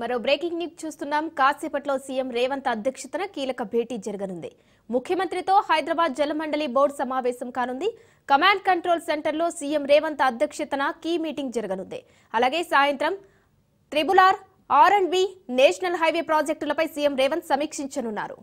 మరో breaking news చూస్తున్నాం. కాసేపట్లో సీఎం రేవంత్ అధ్యక్షతన కీలక భేటీ జరగనుంది. ముఖ్యమంత్రితో హైదరాబాద్ జలమండలి బోర్డు సమావేశం కానుంది. కమాండ్ కంట్రోల్ సెంటర్లో సీఎం రేవంత్ అధ్యక్షతన కీ మీటింగ్ జరగనుంది. అలాగే సాయంత్రం త్రిబుల్ ఆర్&బి నేషనల్ హైవే ప్రాజెక్టులపై సీఎం రేవంత్ సమీక్షించనున్నారు.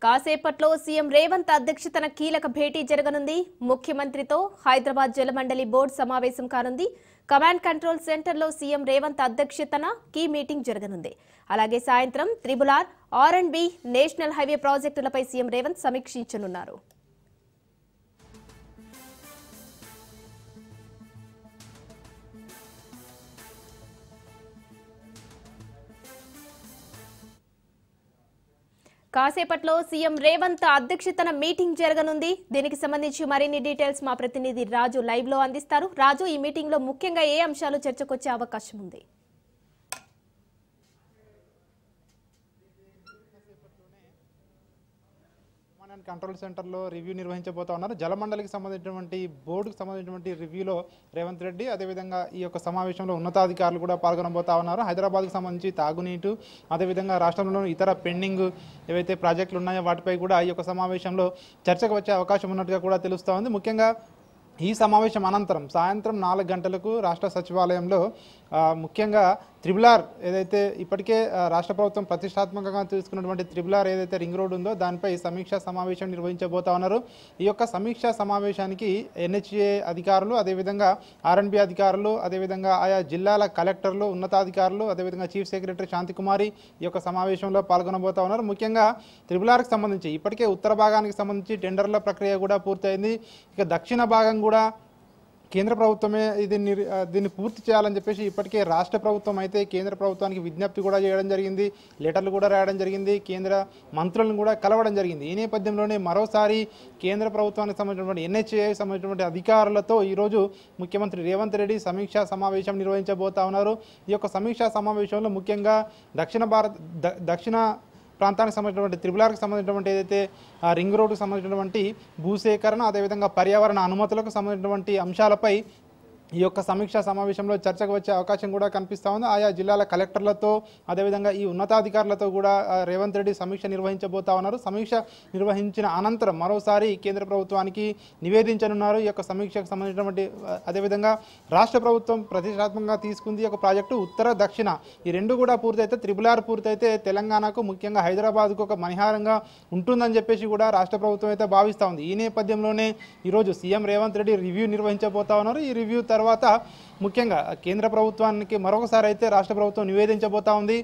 కాసేపట్లో సీఎం రేవంత్ అధ్యక్షతన కీలక భేటీ జరగనుంది. ముఖ్యమంత్రితో హైదరాబాద్ జలమండలి బోర్డు సమావేశం కానుంది. కమాండ్ కంట్రోల్ సెంటర్లో సీఎం రేవంత్ అధ్యక్షతన కీ మీటింగ్ జరగనుంది. అలాగే సాయంత్రం త్రిబుల్ ఆర్&బి నేషనల్ హైవే ప్రాజెక్టులపై సీఎం రేవంత్ సమీక్షించనున్నారు. కాసేపట్లో సీఎం రేవంత్ అధ్యక్షతన మీటింగ్ జరగనుంది. దీనికి సంబంధించి మరిన్ని డీటెయిల్స్ మా ప్రతినిధి రాజు లైవ్ లో అందిస్తారు. రాజు, ఈ మీటింగ్ లో ముఖ్యంగా ఏ అంశాలు చర్చకొచ్చే అవకాశం ఉంది? కంట్రోల్ సెంటర్లో రివ్యూ నిర్వహించబోతా ఉన్నారు. జలమండలికి సంబంధించినటువంటి బోర్డుకు సంబంధించినటువంటి రివ్యూలో రేవంత్ రెడ్డి, అదేవిధంగా ఈ యొక్క సమావేశంలో ఉన్నతాధికారులు కూడా పాల్గొనబోతా ఉన్నారు. హైదరాబాద్కు సంబంధించి తాగునీటు, అదేవిధంగా రాష్ట్రంలోని ఇతర పెండింగ్ ఏవైతే ప్రాజెక్టులు ఉన్నాయో వాటిపై కూడా ఈ యొక్క సమావేశంలో చర్చకు వచ్చే అవకాశం ఉన్నట్టుగా కూడా తెలుస్తూ ఉంది. ముఖ్యంగా ఈ సమావేశం అనంతరం సాయంత్రం 4 గంటలకు రాష్ట్ర సచివాలయంలో ముఖ్యంగా త్రిబుల్ ఆర్ ఏదైతే ఇప్పటికే రాష్ట్ర ప్రభుత్వం ప్రతిష్టాత్మకంగా తీసుకున్నటువంటి త్రిబుల్ ఆర్ ఏదైతే రింగ్ రోడ్ ఉందో దానిపై సమీక్షా సమావేశం నిర్వహించబోతా ఉన్నారు. ఈ యొక్క సమీక్షా సమావేశానికి NHA అధికారులు, అదేవిధంగా R&B అధికారులు, అదేవిధంగా ఆయా జిల్లాల కలెక్టర్లు, ఉన్నతాధికారులు, అదేవిధంగా చీఫ్ సెక్రటరీ శాంతికుమారి ఈ యొక్క సమావేశంలో పాల్గొనబోతా ఉన్నారు. ముఖ్యంగా త్రిబుల్ ఆర్కి సంబంధించి ఇప్పటికే ఉత్తర భాగానికి సంబంధించి టెండర్ల ప్రక్రియ కూడా పూర్తయింది. ఇక దక్షిణ భాగం కూడా కేంద్ర ప్రభుత్వమే దీన్ని పూర్తి చేయాలని చెప్పేసి ఇప్పటికే రాష్ట్ర ప్రభుత్వం అయితే కేంద్ర ప్రభుత్వానికి విజ్ఞప్తి కూడా చేయడం జరిగింది, లెటర్లు కూడా రాయడం జరిగింది, కేంద్ర మంత్రులను కూడా కలవడం జరిగింది. ఈ నేపథ్యంలోనే మరోసారి కేంద్ర ప్రభుత్వానికి సంబంధించినటువంటి NHA సంబంధించినటువంటి అధికారులతో ఈరోజు ముఖ్యమంత్రి రేవంత్ రెడ్డి సమీక్షా సమావేశం నిర్వహించబోతా ఉన్నారు. ఈ యొక్క సమీక్షా సమావేశంలో ముఖ్యంగా దక్షిణ ప్రాంతానికి సంబంధించినటువంటి త్రిబుల్ ఆర్కి సంబంధించినటువంటి ఏదైతే రింగ్ రోడ్డుకు సంబంధించినటువంటి భూసేకరణ, అదేవిధంగా పర్యావరణ అనుమతులకు సంబంధించినటువంటి అంశాలపై ఈ యొక్క సమీక్షా సమావేశంలో చర్చకు వచ్చే అవకాశం కూడా కనిపిస్తూ ఉంది. ఆయా జిల్లాల కలెక్టర్లతో, అదేవిధంగా ఈ ఉన్నతాధికారులతో కూడా రేవంత్ రెడ్డి సమీక్ష నిర్వహించబోతా ఉన్నారు. సమీక్ష నిర్వహించిన అనంతరం మరోసారి కేంద్ర ప్రభుత్వానికి నివేదించనున్నారు. ఈ యొక్క సమీక్షకు సంబంధించినటువంటి అదేవిధంగా రాష్ట్ర ప్రభుత్వం ప్రతిష్టాత్మకంగా తీసుకుంది ఒక ప్రాజెక్టు ఉత్తర దక్షిణ ఈ రెండు కూడా పూర్తయితే త్రిబుల్ ఆర్ పూర్తయితే తెలంగాణకు, ముఖ్యంగా హైదరాబాద్కు ఒక మణిహారంగా ఉంటుందని చెప్పేసి కూడా రాష్ట్ర ప్రభుత్వం అయితే భావిస్తూ ఉంది. ఈ నేపథ్యంలోనే ఈరోజు సీఎం రేవంత్ రెడ్డి రివ్యూ నిర్వహించబోతా ఉన్నారు. ఈ రివ్యూ తర్వాత ముఖ్యంగా కేంద్ర ప్రభుత్వానికి మరొకసారి అయితే రాష్ట్ర ప్రభుత్వం నివేదించబోతా ఉంది.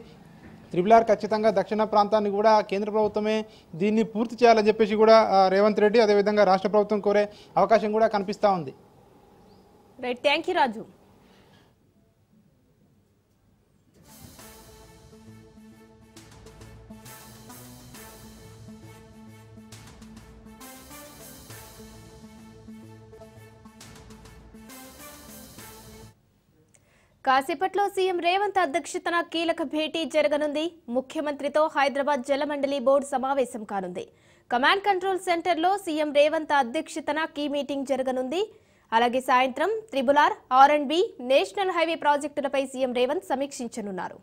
త్రిబుల్ ఆర్ ఖచ్చితంగా దక్షిణ ప్రాంతాన్ని కూడా కేంద్ర ప్రభుత్వమే దీన్ని పూర్తి చేయాలని చెప్పేసి కూడా రేవంత్ రెడ్డి, అదేవిధంగా రాష్ట్ర ప్రభుత్వం కోరే అవకాశం కూడా కనిపిస్తూ ఉంది. రైట్, థ్యాంక్ యూ రాజు. కాసేపట్లో సీఎం రేవంత్ అధ్యక్షతన కీలక భేటీ జరగనుంది. ముఖ్యమంత్రితో హైదరాబాద్ జలమండలి బోర్డు సమావేశం కానుంది. కమాండ్ కంట్రోల్ సెంటర్లో సీఎం రేవంత్ అధ్యక్షతన కీ మీటింగ్ జరగనుంది. అలాగే సాయంత్రం త్రిబుల్ ఆర్&బి నేషనల్ హైవే ప్రాజెక్టులపై సీఎం రేవంత్ సమీక్షించనున్నారు.